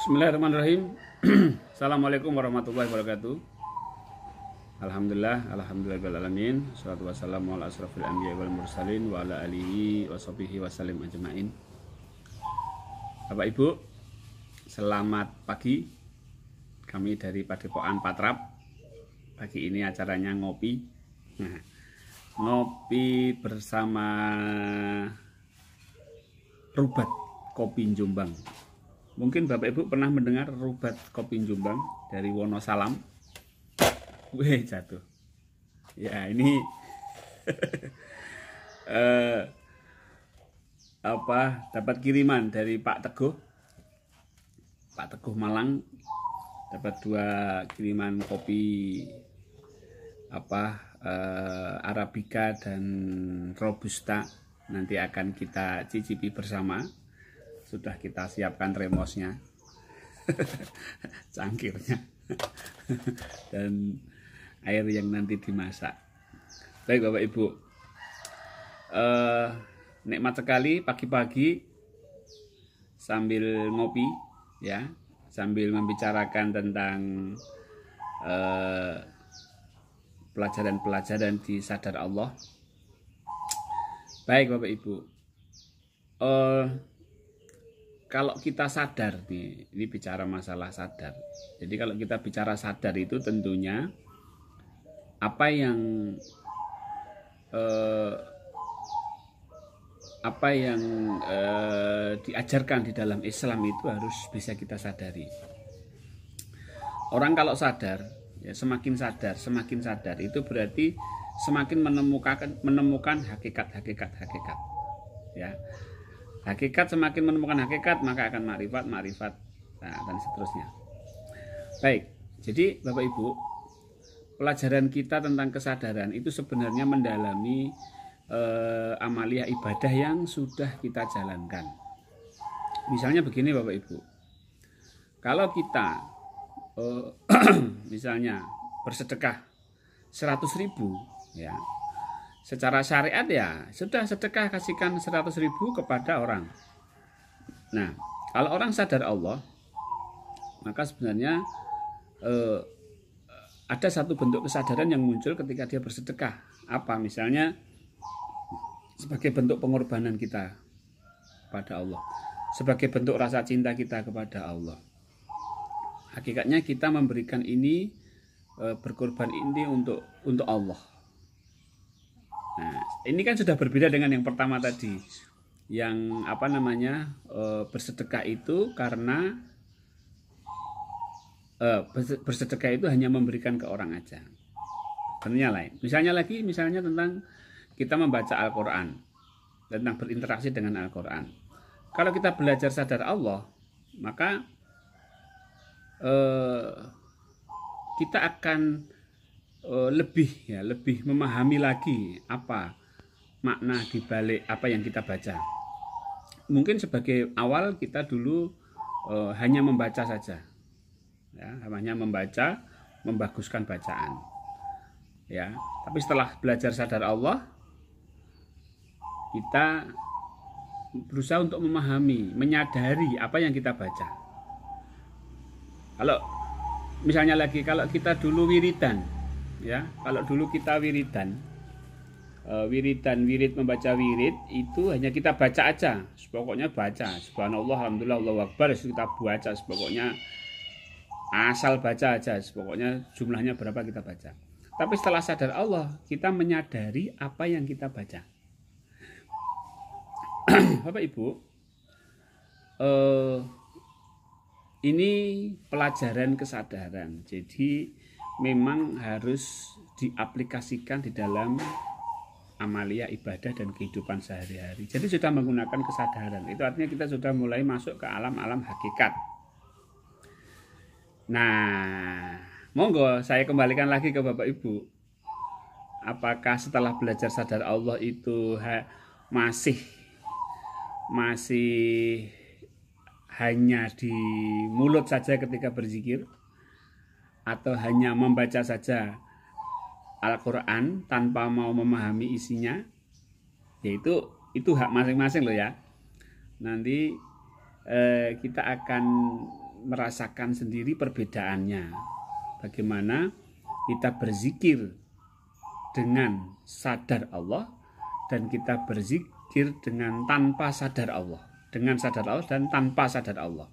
Bismillahirrahmanirrahim. Assalamualaikum warahmatullahi wabarakatuh. Alhamdulillahirabbil Salatu wassalamu ala asrofil anbiya wal mursalin wa ala alihi wa sahbihi wasallim ajma'in. Bapak Ibu, selamat pagi. Kami dari Padepokan Patrap. Pagi ini acaranya ngopi. Ngopi bersama Rubat Kopi Jombang. Mungkin Bapak Ibu pernah mendengar Rubat Kopi Jombang dari Wonosalam. Wih, jatuh. Ya, ini dapat kiriman dari Pak Teguh. Pak Teguh Malang dapat 2 kiriman kopi Arabica dan Robusta. Nanti akan kita cicipi bersama. Sudah kita siapkan termosnya, cangkirnya, dan air yang nanti dimasak. Baik Bapak Ibu, nikmat sekali pagi-pagi sambil ngopi, ya, sambil membicarakan tentang pelajaran-pelajaran di Sadar Allah. Baik Bapak Ibu, kalau kita sadar nih, ini bicara masalah sadar. Jadi kalau kita bicara sadar itu tentunya apa yang diajarkan di dalam Islam itu harus bisa kita sadari. Orang kalau sadar, ya semakin sadar itu berarti semakin menemukan hakikat. Ya. Hakikat, semakin menemukan hakikat maka akan makrifat, nah, dan seterusnya. Baik, jadi Bapak Ibu, pelajaran kita tentang kesadaran itu sebenarnya mendalami amalia ibadah yang sudah kita jalankan. Misalnya begini Bapak Ibu, kalau kita misalnya bersedekah 100.000, ya, secara syariat ya sudah sedekah, kasihkan 100.000 kepada orang. Nah, kalau orang sadar Allah, maka sebenarnya ada satu bentuk kesadaran yang muncul ketika dia bersedekah. Apa? Misalnya sebagai bentuk pengorbanan kita pada Allah, sebagai bentuk rasa cinta kita kepada Allah. Hakikatnya kita memberikan ini, berkorban ini untuk Allah. Nah, ini kan sudah berbeda dengan yang pertama tadi, yang bersedekah itu karena bersedekah itu hanya memberikan ke orang aja. Sebenarnya lain. Misalnya tentang kita membaca Al-Quran, tentang berinteraksi dengan Al-Quran. Kalau kita belajar sadar Allah, maka kita akan lebih memahami lagi apa makna dibalik apa yang kita baca. Mungkin sebagai awal kita dulu hanya membaca saja, ya, hanya membaca, membaguskan bacaan, ya. Tapi setelah belajar sadar Allah, kita berusaha untuk memahami, menyadari apa yang kita baca. Kalau misalnya lagi, kalau kita dulu wiridan, ya, kalau dulu kita wirid membaca wirid itu hanya kita baca aja, pokoknya baca subhanallah, alhamdulillah, Allahu akbar, kita baca, pokoknya asal baca aja, pokoknya jumlahnya berapa kita baca. Tapi setelah sadar Allah, kita menyadari apa yang kita baca. Bapak Ibu, ini pelajaran kesadaran, jadi memang harus diaplikasikan di dalam amalia ibadah dan kehidupan sehari-hari. Jadi sudah menggunakan kesadaran, itu artinya kita sudah mulai masuk ke alam-alam hakikat. Nah, monggo saya kembalikan lagi ke Bapak Ibu. Apakah setelah belajar sadar Allah itu masih hanya di mulut saja ketika berzikir, atau hanya membaca saja Al-Quran tanpa mau memahami isinya? Yaitu hak masing-masing loh ya. Nanti kita akan merasakan sendiri perbedaannya. Bagaimana kita berzikir dengan sadar Allah dan kita berzikir dengan tanpa sadar Allah. Dengan sadar Allah dan tanpa sadar Allah.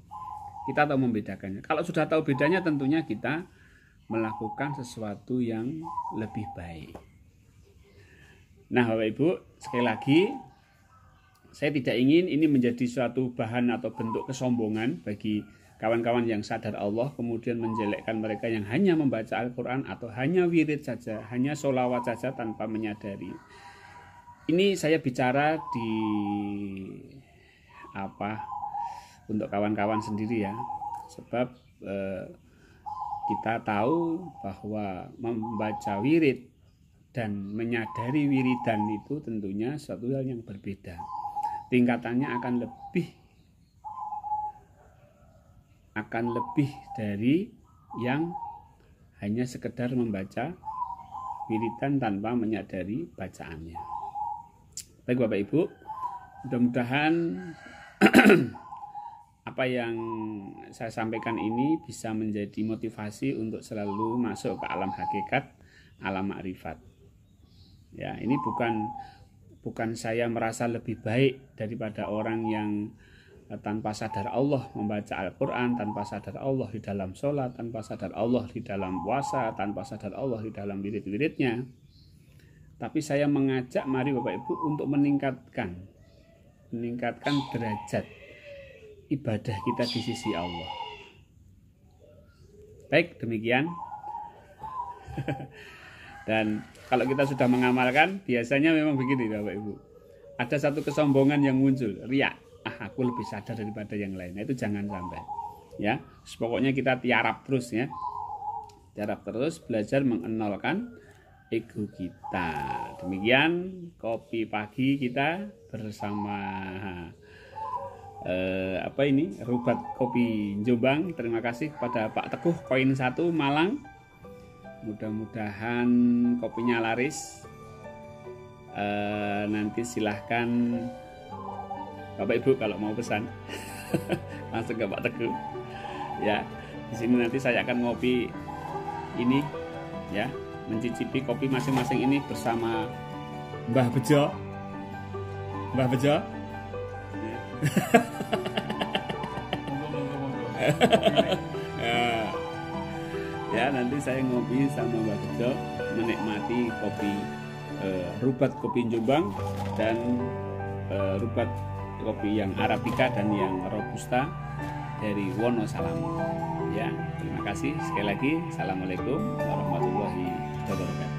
Kita tahu membedakannya. Kalau sudah tahu bedanya, tentunya kita melakukan sesuatu yang lebih baik. Nah, Bapak Ibu, sekali lagi saya tidak ingin ini menjadi suatu bahan atau bentuk kesombongan bagi kawan-kawan yang sadar Allah kemudian menjelekkan mereka yang hanya membaca Al-Quran atau hanya wirid saja, hanya sholawat saja tanpa menyadari. Ini saya bicara di untuk kawan-kawan sendiri ya, sebab kita tahu bahwa membaca wirid dan menyadari wiridan itu tentunya suatu hal yang berbeda. Tingkatannya akan lebih dari yang hanya sekedar membaca wiridan tanpa menyadari bacaannya. Baik Bapak Ibu, mudah-mudahan apa yang saya sampaikan ini bisa menjadi motivasi untuk selalu masuk ke alam hakikat, alam ma'rifat. Ya, ini bukan saya merasa lebih baik daripada orang yang tanpa sadar Allah membaca Al-Quran, tanpa sadar Allah di dalam sholat, tanpa sadar Allah di dalam puasa, tanpa sadar Allah di dalam wirid-wiridnya. Tapi saya mengajak mari Bapak Ibu untuk meningkatkan derajat ibadah kita di sisi Allah. Baik, demikian. Dan kalau kita sudah mengamalkan, biasanya memang begini Bapak Ibu. Ada satu kesombongan yang muncul, riya. Aku lebih sadar daripada yang lain. Nah, itu jangan sampai. Ya, pokoknya kita tiarap terus ya. Tiarap terus, belajar mengenalkan ego kita. Demikian kopi pagi kita bersama Rubat Kopi Jombang. Terima kasih kepada Pak Teguh Koin 1 Malang. Mudah-mudahan kopinya laris. Nanti silahkan Bapak Ibu kalau mau pesan langsung ke Pak Teguh. Ya, di sini nanti saya akan ngopi ini, ya, mencicipi kopi masing-masing ini bersama Mbah Bejo. Mbah Bejo. Ya, nanti saya ngopi sama Mbak Bejo, menikmati kopi Rubat Kopi Jombang dan Rubat Kopi yang Arabica dan yang Robusta dari Wonosalam. Ya, terima kasih sekali lagi. Assalamualaikum warahmatullahi wabarakatuh.